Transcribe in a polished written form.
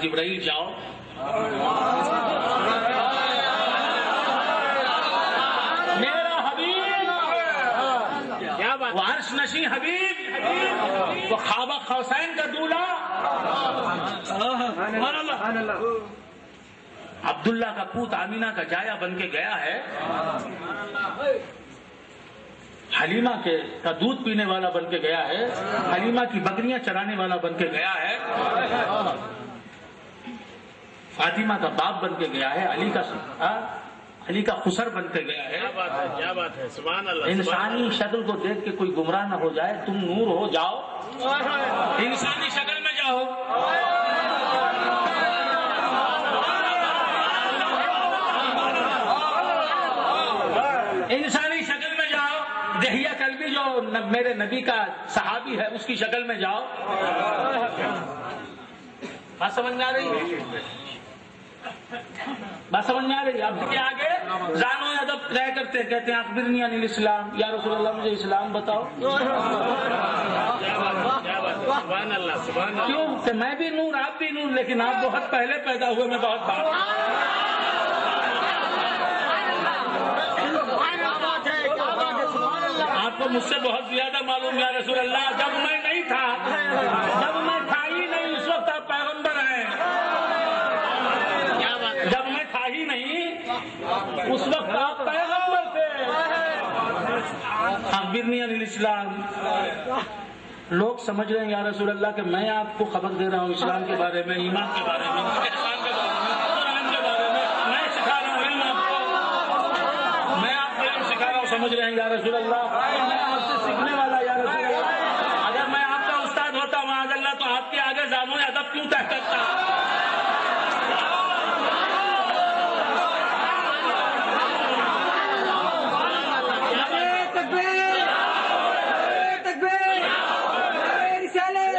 جبرائیل جاؤ میرا حبیب وہ عرش نشین حبیب وہ خواب قوسین کا دولہا عبداللہ کا پوت آمینہ کا جایا بن کے گیا ہے، حلیمہ کا دودھ پینے والا بن کے گیا ہے، حلیمہ کی بکریاں چرانے والا بن کے گیا ہے، فاطمہ کا باپ بن کے گیا ہے، علی کا خسر بن کے گیا ہے۔ کیا بات ہے، سبحان اللہ۔ انسانی شکل کو دیکھ کے کوئی گمراہ نہ ہو جائے، تم نور ہو، جاؤ انسانی شکل میں جاؤ۔ انسانی شکل میں جاؤ، دہیہ کلبی جو میرے نبی کا صحابی ہے اس کی شکل میں جاؤ۔ بات سمجھ میں آ رہی ہے؟ بات سمجھ میں آ رہی ہے؟ اب کے آگے زانو ادب طے کرتے کہتے ہیں اخبرنی عن الاسلام، یا رسول اللہ مجھے اسلام بتاؤ۔ سبحان اللہ، سبحان اللہ۔ کیوں کہ میں بھی نور، آپ بھی نور، لیکن آپ بہت پہلے پیدا ہوئے، میں بہت بعد۔ آپ کو مجھ سے بہت زیادہ معلوم یا رسول اللہ، جب میں نہیں تھا، جب میں تھا ہی نہیں اس وقت آپ پیغمبر ہیں، جب میں تھا ہی نہیں اس وقت آپ پیغمبر تھے۔ اخبرنی عن الاسلام، لوگ سمجھ رہے ہیں یا رسول اللہ کہ میں آپ کو خبر دے رہا ہوں اسلام کے بارے میں، ایمان کے بارے میں، احسان کے بارے میں، قرآن کے بارے میں سکھا رہا ہوں علم آپ کو، میں آپ کو علم سکھا رہا ہوں، سمجھ رہے ہیں یا رسول اللہ، میں آپ سے سیکھنے والا یا رسول اللہ۔ اگر میں آپ کا استاد ہوتا معاذ اللہ تو آپ کے آگے زانو ادب کیوں طے کرتا؟ رسالت